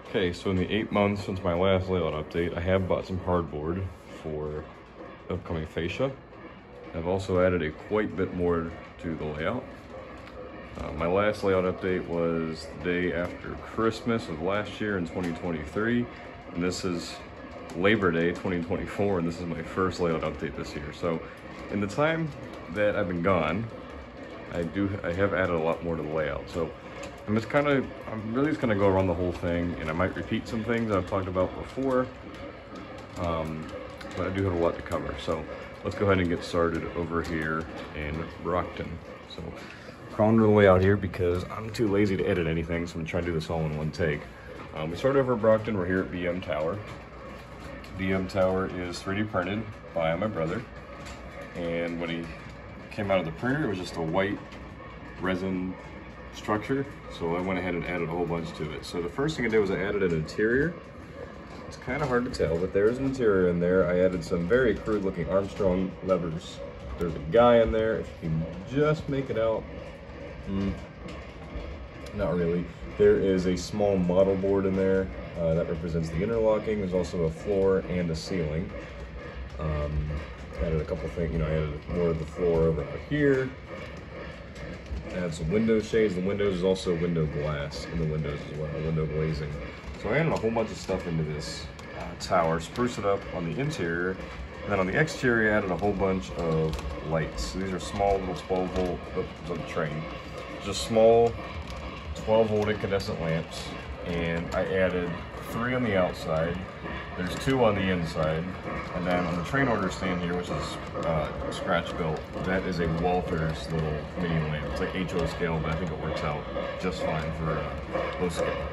Okay, so in the 8 months since my last layout update, I have bought some hardboard for upcoming fascia. I've also added a quite bit more to the layout. My last layout update was the day after Christmas of last year in 2023, and this is Labor Day 2024, and this is my first layout update this year. So in the time that I've been gone, I have added a lot more to the layout. So I'm really just gonna go around the whole thing, and I might repeat some things I've talked about before, but I do have a lot to cover. So let's go ahead and get started over here in Brockton. So crawling to the layout here because I'm too lazy to edit anything, so I'm gonna try to do this all in one take. We started over at Brockton. We're here at BM Tower. BM Tower is 3D printed by my brother, and when he came out of the printer, it was just a white resin structure, so I went ahead and added a whole bunch to it. So the first thing I did was I added an interior. It's kind of hard to tell, but there's an interior in there. I added some very crude looking Armstrong levers. There's a guy in there. If you can just make it out, not really. There is a small model board in there that represents the interlocking. There's also a floor and a ceiling. Added a couple things, I added more of the floor over out here. Add some window shades. The windows is also window glass in the windows as well, window glazing. So I added a whole bunch of stuff into this tower, spruced it up on the interior, and then on the exterior I added a whole bunch of lights. So these are small little 12 volt, the train, just small 12 volt incandescent lamps, and I added 3 on the outside. There's 2 on the inside, and then on the train order stand here, which is scratch built, that is a Walther's little mini lamp. It's like HO scale, but I think it works out just fine for low scale.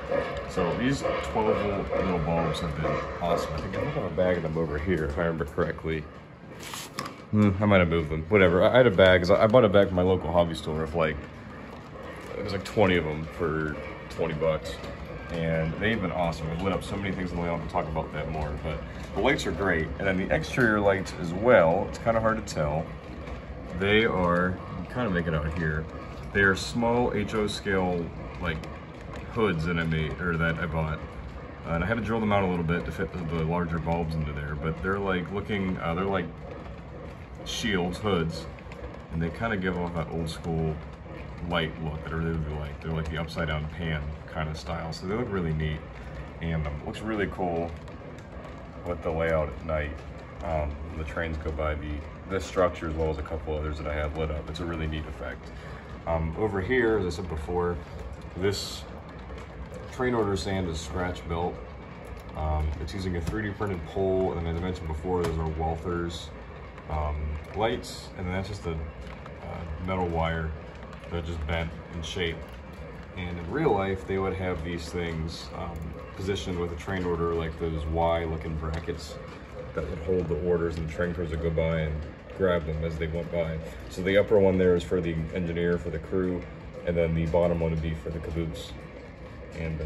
So these 12 volt little bulbs have been awesome. I think I have a bag of them over here, if I remember correctly. I might have moved them. Whatever. I had a bag. I bought a bag from my local hobby store of it was like 20 of them for 20 bucks. And they've been awesome. We've lit up so many things in the layout. We'll talk about that more, but the lights are great. And then the exterior lights as well, it's kind of hard to tell. They are, you can kind of make it out here. They are small HO scale hoods that I bought. And I had to drill them out a little bit to fit the larger bulbs into there, but they're they're like shields, hoods, and they kind of give off that old school light look that I really like. They're like the upside down pan kind of style, so they look really neat, and it looks really cool with the layout at night. The trains go by this structure as well as a couple others that I have lit up. It's a really neat effect. Over here, as I said before, this train order stand is scratch built. It's using a 3D printed pole, and as I mentioned before, those are Walther's lights, and then that's just a metal wire that just bent in shape. And in real life, they would have these things positioned with a train order, like those Y-looking brackets that would hold the orders, and the train crews would go by and grab them as they went by. So the upper one there is for the engineer, for the crew, and then the bottom one would be for the caboose. And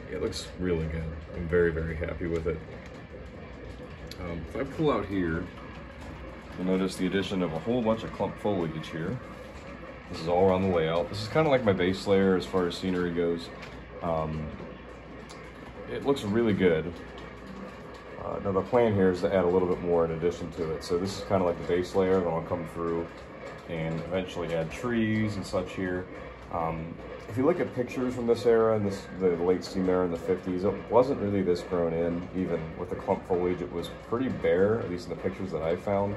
it looks really good. I'm very, very happy with it. If I pull out here, you'll notice the addition of a whole bunch of clump foliage here. This is all around the layout. This is kind of like my base layer as far as scenery goes. It looks really good. Now the plan here is to add a little bit more in addition to it. So this is kind of like the base layer, then I'll come through and eventually add trees and such here. If you look at pictures from this era and the late steam era in the 50s, it wasn't really this grown in. Even with the clump foliage, it was pretty bare, at least in the pictures that I found.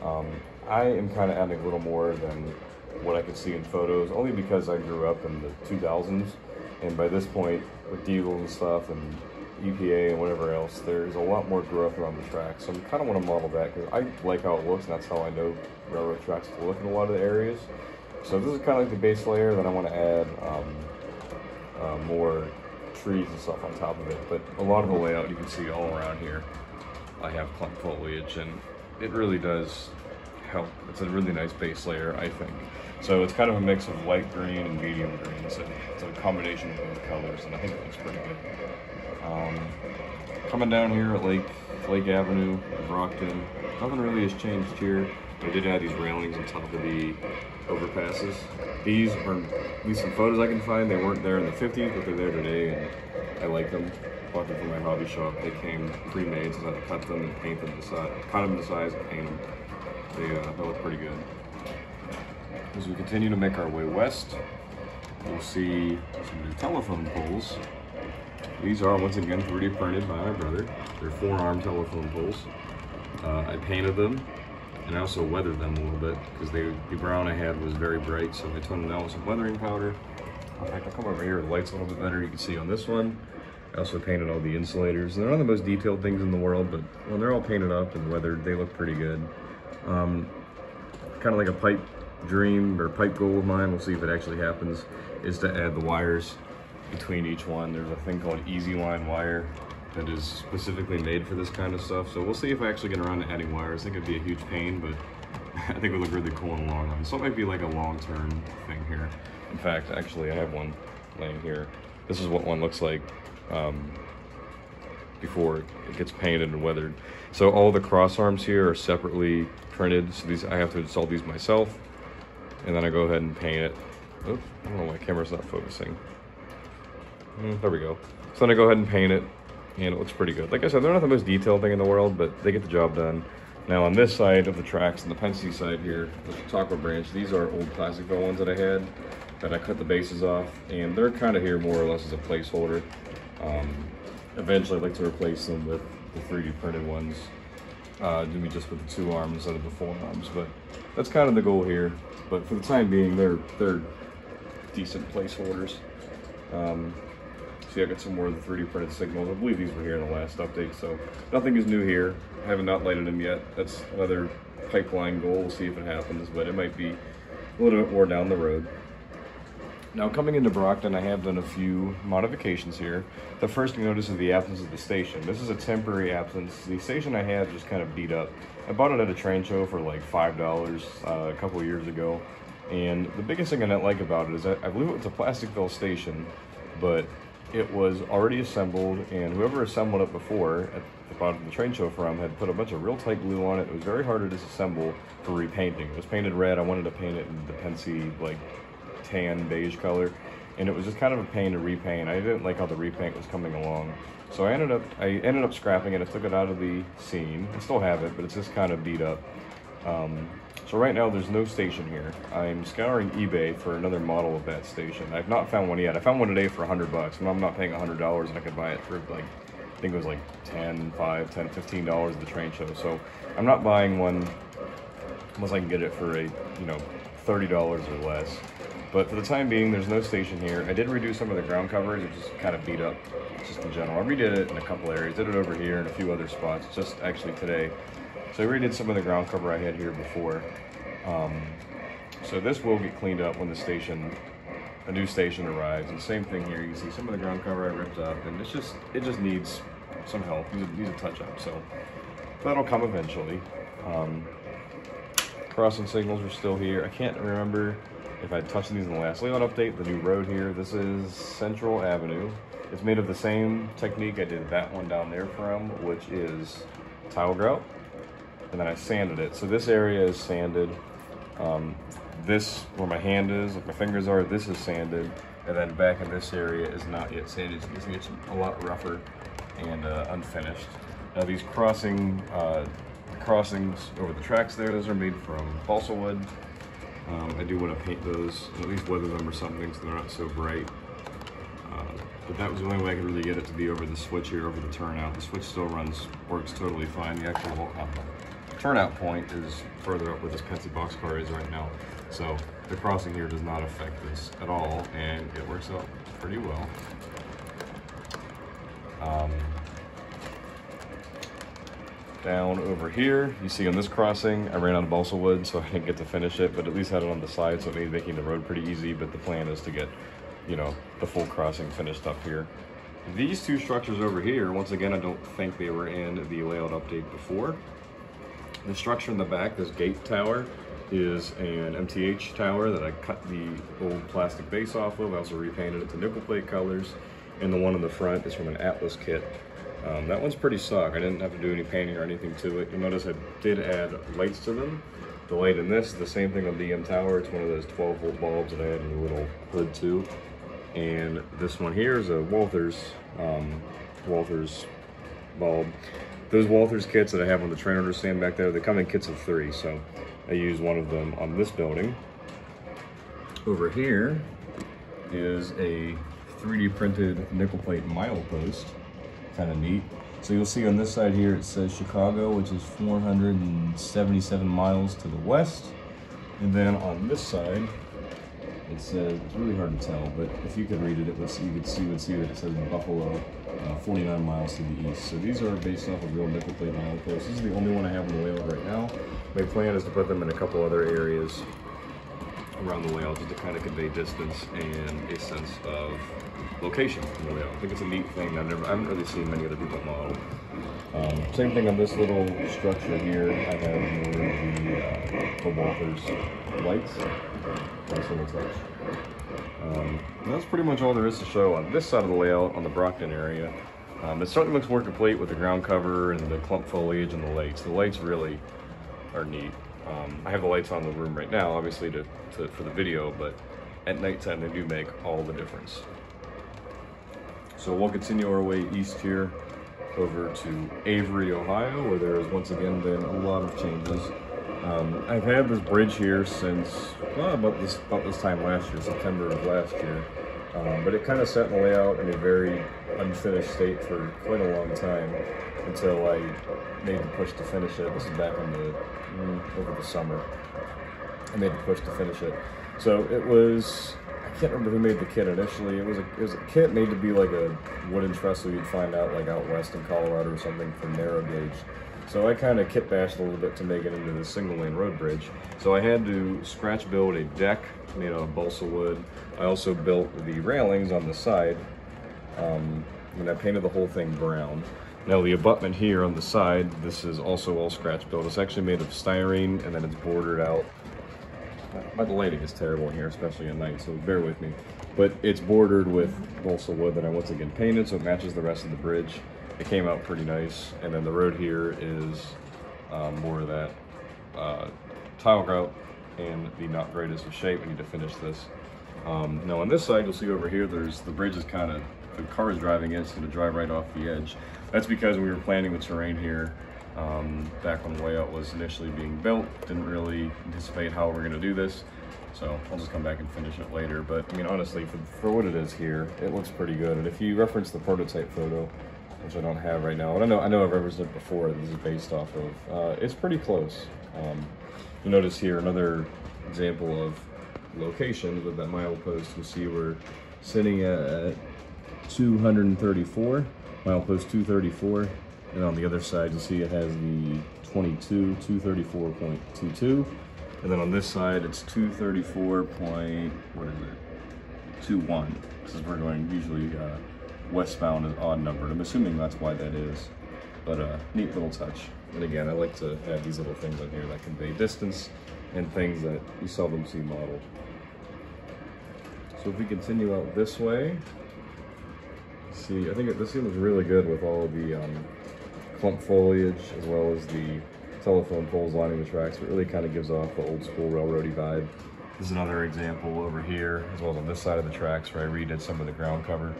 I am kind of adding a little more than what I could see in photos, only because I grew up in the 2000s, and by this point, with diesel and stuff and EPA and whatever else, there's a lot more growth around the track. So I kind of want to model that because I like how it looks, and that's how I know railroad tracks to look in a lot of the areas. So this is kind of like the base layer. Then I want to add more trees and stuff on top of it. But a lot of the layout you can see all around here, I have clump foliage, and it really does help. It's a really nice base layer, I think. So it's kind of a mix of light green and medium green. So it's a combination of both colors, and I think it looks pretty good. Coming down here at Lake Avenue, Brockton, nothing really has changed here. I did add these railings on top of the overpasses. These are, at least some photos I can find, they weren't there in the 50s, but they're there today, and I like them. Bought them from my hobby shop. They came pre-made, so I had to cut them and paint them to size, cut them to size and paint them. They look pretty good. As we continue to make our way west, you'll see some new telephone poles. These are, once again, 3D printed by my brother. They're 4-arm telephone poles. I painted them, and I also weathered them a little bit, because the brown I had was very bright, so I toned them down with some weathering powder. In fact, I'll come over here with the lights a little bit better. You can see on this one, I also painted all the insulators. They're not the most detailed things in the world, but when they're all painted up and weathered, they look pretty good. Kind of like a pipe dream or pipe goal of mine, we'll see if it actually happens, is to add the wires between each one. There's a thing called Easy Line wire that is specifically made for this kind of stuff. So we'll see if I actually get around to adding wires. I think it'd be a huge pain, but I think it would look really cool in the long run. So it might be like a long-term thing here. In fact, actually, I have one laying here. This is what one looks like before it gets painted and weathered. So all the cross arms here are separately printed. So these, I have to install these myself, and then I go ahead and paint it. Oops, I don't know why my camera's not focusing. There we go. So then I go ahead and paint it, and it looks pretty good. Like I said, they're not the most detailed thing in the world, but they get the job done. Now on this side of the tracks, and the Penske side here, the Chautauqua branch, these are old plastic fill ones that I had, that I cut the bases off, and they're kind of here more or less as a placeholder. Eventually I'd like to replace them with the 3D printed ones, maybe just with the 2 arms instead of the 4 arms, but that's kind of the goal here. But for the time being, they're decent placeholders. See, I got some more of the 3D printed signals. I believe these were here in the last update, so nothing is new here. I haven't not lighted them yet. That's another pipeline goal. We'll see if it happens, but it might be a little bit more down the road. Now, coming into Brockton, I have done a few modifications here. The first you notice is the absence of the station. This is a temporary absence. The station I have just kind of beat up. I bought it at a train show for like $5 a couple of years ago. And the biggest thing I didn't like about it is I believe it was a plastic fill station, but it was already assembled, and whoever assembled it before at the bottom of the train show from had put a bunch of real tight glue on it. It was very hard to disassemble for repainting. It was painted red. I wanted to paint it in the Penske, like, tan beige color, and it was just kind of a pain to repaint. I didn't like how the repaint was coming along, so I ended up scrapping it. I took it out of the scene. I still have it, but it's just kind of beat up. So right now there's no station here. I'm scouring eBay for another model of that station. I've not found one yet. I found one today for $100, and I'm not paying $100, and I could buy it for like, I think it was like $10, $15 at the train show. So I'm not buying one unless I can get it for a, $30 or less. But for the time being, there's no station here. I did redo some of the ground coverage, which is kind of beat up, just in general. I redid it in a couple areas, did it over here and a few other spots, just actually today. So I redid some of the ground cover I had here before. So this will get cleaned up when a new station arrives. And same thing here, you can see some of the ground cover I ripped up, and it just needs some help, needs a touch up. So that'll come eventually. Crossing signals are still here. I can't remember if I touched these in the last layout update. The new road here, this is Central Avenue. It's made of the same technique I did that one down there from, which is tile grout, and then I sanded it. So this area is sanded. This, where my hand is, like my fingers are, this is sanded, and then back in this area is not yet sanded. So you can see it's a lot rougher and unfinished. Now these crossings over the tracks there, those are made from balsa wood. I do want to paint those, and at least weather them or something so they're not so bright. But that was the only way I could really get it to be over the switch here, over the turnout. The switch still works totally fine. The actual turnout point is further up where this Penske boxcar is right now. So the crossing here does not affect this at all, and it works out pretty well. Down over here, you see on this crossing, I ran out of balsa wood, so I didn't get to finish it, but at least had it on the side, so it made making the road pretty easy. But the plan is to get, the full crossing finished up here. These two structures over here, once again, I don't think they were in the layout update before. The structure in the back, this gate tower, is an MTH tower that I cut the old plastic base off of. I also repainted it to nickel plate colors, and the one in the front is from an Atlas kit. That one's pretty stock. I didn't have to do any painting or anything to it. You'll notice I did add lights to them. The light in this is the same thing on the DM Tower. It's one of those 12-volt bulbs that I had in the little hood too. And this one here is a Walthers bulb. Those Walthers kits that I have on the train order stand back there, they come in kits of 3, so I use one of them on this building. Over here is a 3D printed nickel plate milepost, kind of neat. So you'll see on this side here it says Chicago, which is 477 miles to the west. And then on this side, it says, it's really hard to tell, but if you could read it, you would see that it says Buffalo, 49 miles to the east. So these are based off of real nickel plate mileposts. This is the only one I have on the layout right now. My plan is to put them in a couple other areas around the layout just to kind of convey distance and a sense of location in the layout. I think it's a neat thing. I haven't really seen many other people model. Same thing on this little structure here. I have the Walthers lights. Nice little touch. That's pretty much all there is to show on this side of the layout on the Brockton area. It certainly looks more complete with the ground cover and the clump foliage and the lights. The lights really are neat. I have the lights on in the room right now, obviously for the video, but at nighttime they do make all the difference. So we'll continue our way east here over to Avery, Ohio, where there has once again been a lot of changes. I've had this bridge here since about this time last year, September of last year, but it kind of sat in the layout in a very unfinished state for quite a long time until I made the push to finish it. This is back in over the summer. I made the push to finish it. So it was, I can't remember who made the kit initially. It was a kit made to be like a wooden trestle you'd find out like out west in Colorado or something for narrow gauge. So I kind of kit bashed a little bit to make it into the single lane road bridge. So I had to scratch build a deck made out of balsa wood. I also built the railings on the side, and I painted the whole thing brown. Now the abutment here on the side, this is also all scratch built. It's actually made of styrene and then it's bordered out. The lighting is terrible in here, especially at night, so bear with me. But it's bordered with balsa wood that I once again painted so it matches the rest of the bridge. It came out pretty nice. And then the road here is more of that tile grout and the not greatest of shape. We need to finish this. Now on this side, you'll see over here, the bridge is kind of, the car is driving in, it's going to drive right off the edge. That's because we were planning the terrain here back when the layout was initially being built. Didn't really anticipate how we're going to do this, so I'll just come back and finish it later. But I mean, honestly, for what it is here, it looks pretty good. And if you reference the prototype photo, which I don't have right now, but I know I've referenced it before, this is based off of, it's pretty close. You notice here another example of location with that milepost. You see we're sitting at 234, milepost 234, and on the other side you see it has the 234.22, and then on this side it's 234.21. This is we're going usually westbound is odd numbered. I'm assuming that's why that is, but neat little touch. And again, I like to have these little things on here that convey distance and things that you seldom see modeled. So if we continue out this way, see, I think this seems really good with all of the clump foliage as well as the telephone poles lining the tracks. It really kind of gives off the old school railroady vibe. This is another example over here, as well as on this side of the tracks where I redid some of the ground cover.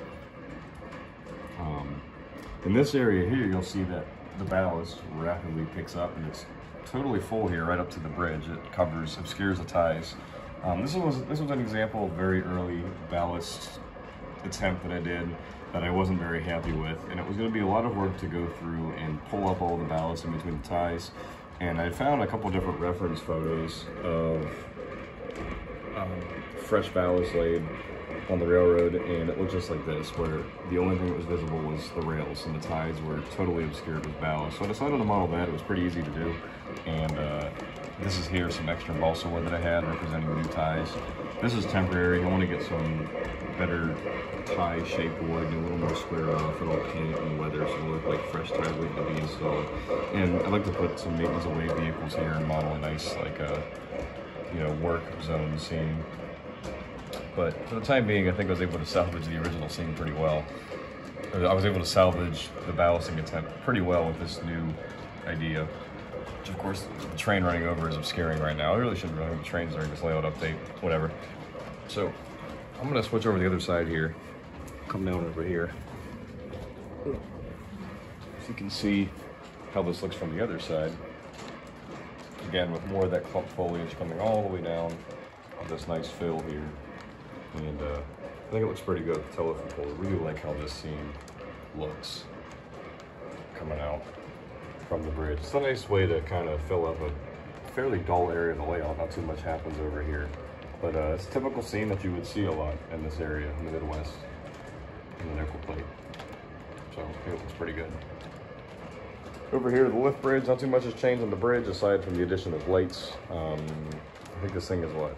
In this area here, you'll see that the ballast rapidly picks up and it's totally full here right up to the bridge. It obscures the ties. This was an example of very early ballast attempt that I did that I wasn't very happy with, and it was going to be a lot of work to go through and pull up all the ballast in between the ties. And I found a couple different reference photos of fresh ballast laid on the railroad, and it looked just like this, where the only thing that was visible was the rails and the ties were totally obscured with ballast. So I decided to model that. It was pretty easy to do, and this is here some extra balsa wood that I had representing new ties. This is temporary. I want to get some better tie shaped wood and a little more square off and all paint and weather so it'll look like fresh ties waiting to be installed. And I'd like to put some maintenance away vehicles here and model a nice work zone scene. But for the time being, I think I was able to salvage the original scene pretty well. I was able to salvage the ballasting attempt pretty well with this new idea. which of course the train running over is obscuring right now. I really shouldn't run over the trains during this layout update, whatever. So I'm gonna switch over to the other side here, come down over here. So you can see how this looks from the other side. Again, with more of that clump foliage coming all the way down on this nice fill here. And I think it looks pretty good with the telephone pole. I really like how this scene looks coming out from the bridge. It's a nice way to kind of fill up a fairly dull area of the layout. Not too much happens over here. But it's a typical scene that you would see a lot in this area in the Midwest, in the nickel plate. So I think it looks pretty good. Over here, the lift bridge, not too much has changed on the bridge aside from the addition of lights. I think this thing is what,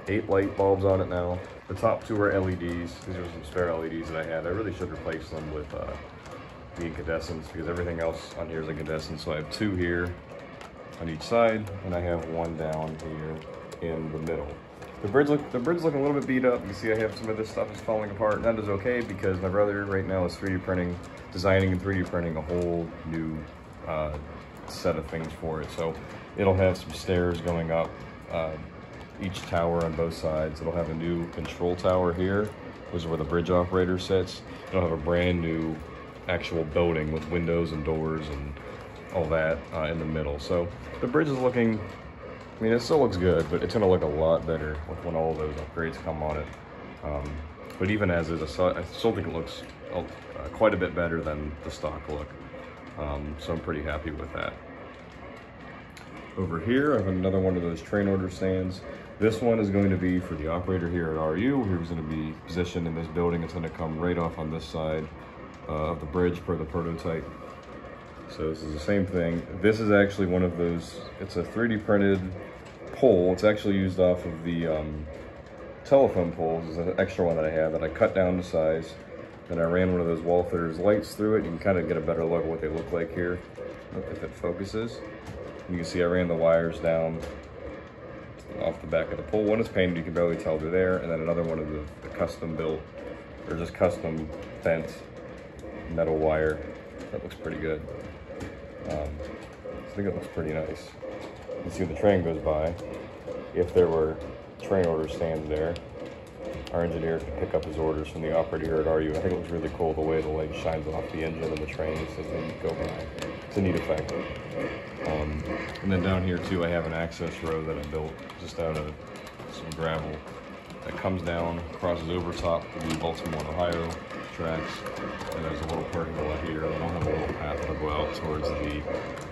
8 light bulbs on it now. The top 2 are LEDs. These are some spare LEDs that I had. I really should replace them with the incandescents because everything else on here is incandescent. So I have 2 here on each side, and I have 1 down here in the middle. The bridge looking a little bit beat up. You can see I have some of this stuff is falling apart, and that is okay because my brother right now is 3D printing, designing and 3D printing a whole new set of things for it. So it'll have some stairs going up each tower on both sides. It'll have a new control tower here, which is where the bridge operator sits. It'll have a brand new actual building with windows and doors and all that in the middle. So the bridge is looking, I mean, it still looks good, but it's gonna look a lot better when all of those upgrades come on it. But even as is, I still think it looks quite a bit better than the stock look. So I'm pretty happy with that. Over here, I have another one of those train order stands. This one is going to be for the operator here at RU, who's going to be positioned in this building. It's going to come right off on this side of the bridge per the prototype. So this is the same thing. This is actually one of those, it's a 3D printed pole. It's actually used off of the telephone poles. It's an extra one that I have that I cut down to size. And I ran one of those Walther's lights through it. You can kind of get a better look at what they look like here, if it focuses. You can see I ran the wires down off the back of the pole. One is painted, you can barely tell they're there, and then another one of the custom built, or just custom bent metal wire. That looks pretty good. I think it looks pretty nice. You can see when the train goes by, if there were train order stands there, our engineer could pick up his orders from the operator here at RU. I think it looks really cool the way the light shines off the engine and the trains as they go by. It's a neat effect. And then down here too, I have an access road that I built just out of some gravel that comes down, crosses over top the Baltimore, Ohio tracks, and there's a little parking lot here. I don't have a little path that'll go out towards the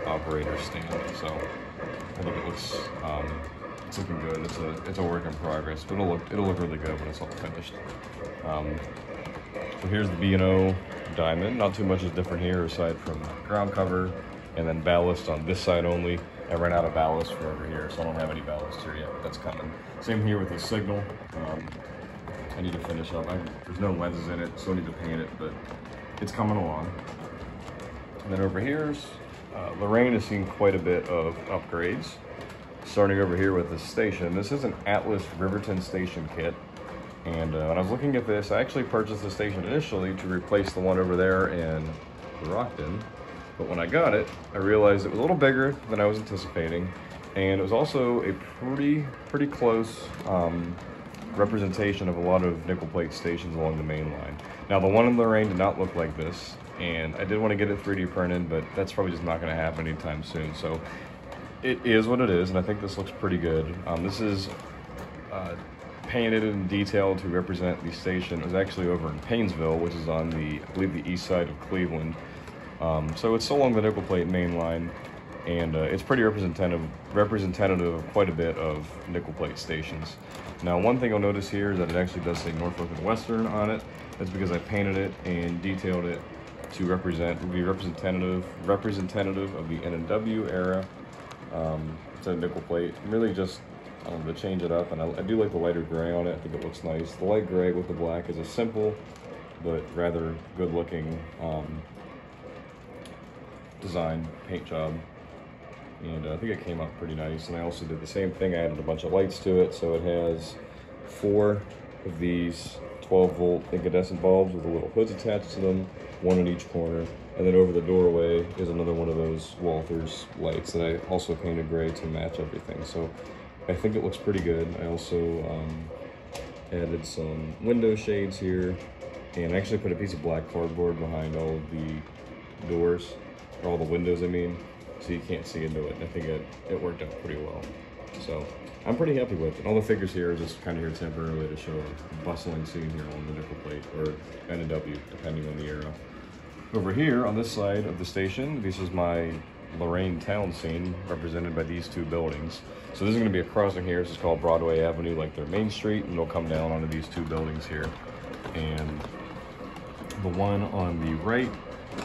operator stand. So I think it looks, it's looking good. It's a work in progress, but it'll look really good when it's all finished. So here's the B&O diamond. Not too much is different here aside from ground cover and then ballast on this side only. I ran out of ballast for over here, so I don't have any ballast here yet, but that's coming. Same here with the signal. I need to finish up. There's no lenses in it, so I need to paint it, but it's coming along. And then over here's, Lorraine has seen quite a bit of upgrades. Starting over here with the station. This is an Atlas Riverton station kit. And when I was looking at this, I actually purchased the station initially to replace the one over there in Rockton. But when I got it, I realized it was a little bigger than I was anticipating. And it was also a pretty close representation of a lot of nickel plate stations along the main line. Now the one in Lorraine did not look like this, and I did want to get it 3D printed, but that's probably just not going to happen anytime soon. So it is what it is, and I think this looks pretty good. This is painted and detailed to represent the station. It was actually over in Paynesville, which is on the, I believe, the east side of Cleveland. So it's still along the nickel plate main line, and it's pretty representative of quite a bit of nickel plate stations. Now, one thing you'll notice here is that it actually does say Norfolk and Western on it. That's because I painted it and detailed it to be representative of the N&W era. It's a nickel plate, really just to change it up, and I do like the lighter gray on it. I think it looks nice. The light gray with the black is a simple but rather good looking design paint job, and I think it came out pretty nice. And I also did the same thing. I added a bunch of lights to it, so it has 4 of these 12-volt incandescent bulbs with the little hoods attached to them, one in each corner. And then over the doorway is another one of those Walthers lights that I also painted gray to match everything. So I think it looks pretty good. I also added some window shades here, and actually put a piece of black cardboard behind all of the doors, or all the windows I mean, so you can't see into it. And I think it worked out pretty well. So I'm pretty happy with it. All the figures here are just kind of here temporarily to show a bustling scene here on the nickel plate, or N&W, depending on the era. Over here on this side of the station, this is my Lorain town scene represented by these two buildings. So this is going to be a crossing here. This is called Broadway Avenue, like their main street, and it'll come down onto these two buildings here. And the one on the right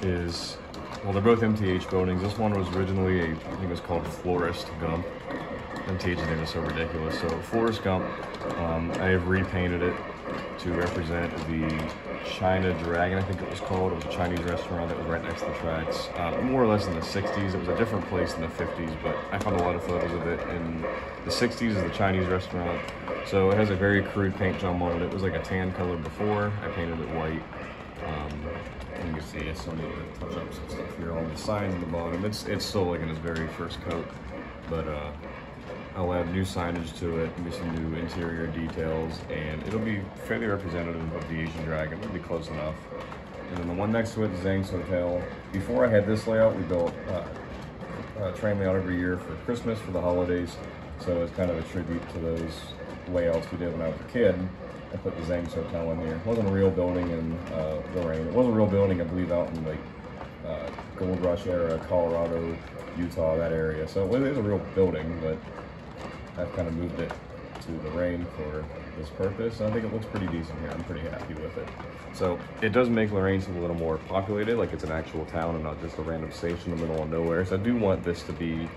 is, well, they're both MTH buildings. This one was originally I think it was called Florist Gump. MTH's name is so ridiculous. So Florist Gump, I have repainted it to represent the China Dragon, I think it was called. It was a Chinese restaurant that was right next to the tracks. More or less in the 60s. It was a different place in the 50s, but I found a lot of photos of it. In the 60s is the Chinese restaurant. So it has a very crude paint job on it. It was like a tan color before. I painted it white. You can see it's some of the touch-ups and stuff here on the signs on the bottom. It's still like in its very first coat, but I'll add new signage to it, maybe some new interior details, and it'll be fairly representative of the Asian Dragon. It'll be close enough. And then the one next to it, the Zhang's Hotel. Before I had this layout, we built a train layout every year for Christmas, for the holidays. So it's kind of a tribute to those layouts we did when I was a kid. I put the Zhang's Hotel in here. It wasn't a real building in Lorain. It was a real building, I believe, out in like Gold Rush era, Colorado, Utah, that area. So it is a real building, but I've kind of moved it to Lorain for this purpose. And I think it looks pretty decent here. I'm pretty happy with it. So it does make Lorain seem a little more populated, like it's an actual town and not just a random station in the middle of nowhere. So I do want this to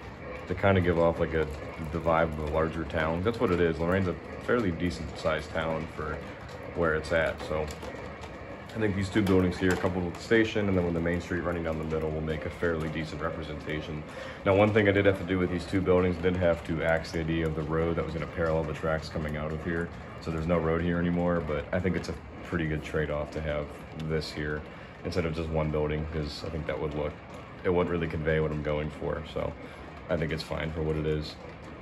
kind of give off like the vibe of a larger town. That's what it is. Lorain's a fairly decent sized town for where it's at. So I think these two buildings here, coupled with the station, and then with the main street running down the middle, will make a fairly decent representation. Now, one thing I did have to do with these two buildings, I did have to axe the idea of the road that was going to parallel the tracks coming out of here. So there's no road here anymore, but I think it's a pretty good trade-off to have this here instead of just one building, because I think that would it wouldn't really convey what I'm going for. So I think it's fine for what it is.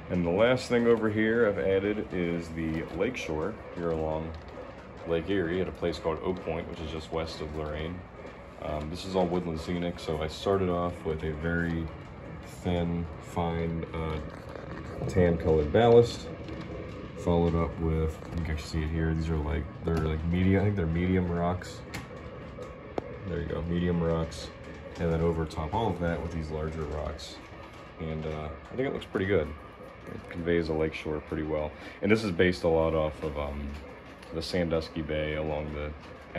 And the last thing over here I've added is the lakeshore here along Lake Erie at a place called Oak Point, which is just west of Lorain. This is all woodland scenic, so I started off with a very thin, fine, tan colored ballast, followed up with, you can actually see it here, they're like medium, I think they're medium rocks. There you go, medium rocks. And then over top all of that with these larger rocks. And I think it looks pretty good. It conveys the lakeshore pretty well. And this is based a lot off of the Sandusky Bay along the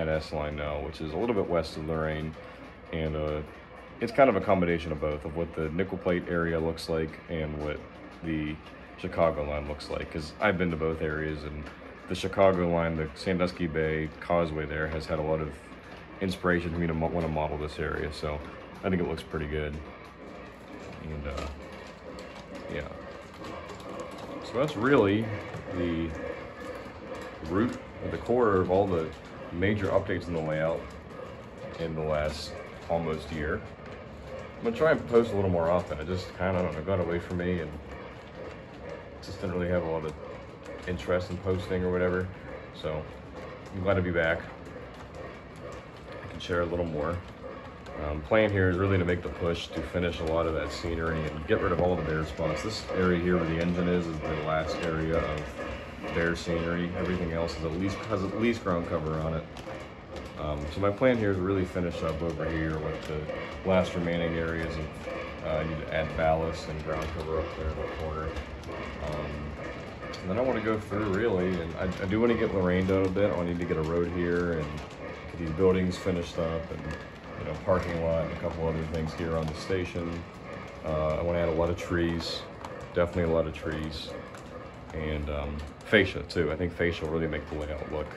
NS line now, which is a little bit west of Lorain. And it's kind of a combination of both, of what the nickel plate area looks like and what the Chicago line looks like. Because I've been to both areas, and the Chicago line, the Sandusky Bay causeway there, has had a lot of inspiration for me to want to model this area. So I think it looks pretty good. And yeah. So that's really the root or the core of all the major updates in the layout in the last almost year. I'm gonna try and post a little more often. I just kind of, I don't know, got away from me and just didn't really have a lot of interest in posting or whatever. So I'm glad to be back. I can share a little more. Plan here is really to make the push to finish a lot of that scenery and get rid of all the bare spots. This area here where the engine is the last area of bare scenery. Everything else has at least ground cover on it. So my plan here is to really finish up over here with the last remaining areas of I need to add ballast and ground cover up there in the corner. And then I want to go through really, and I do want to get Lorain done a bit. I need to get a road here and get these buildings finished up, and parking lot and a couple other things here on the station. I want to add a lot of trees, definitely a lot of trees, and fascia too. I think fascia will really make the layout look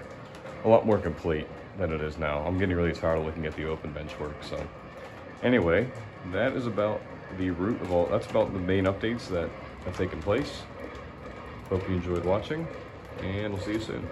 a lot more complete than it is now. I'm getting really tired of looking at the open bench work. So anyway, that is about the root of all, that's about the main updates that have taken place. Hope you enjoyed watching, and we'll see you soon.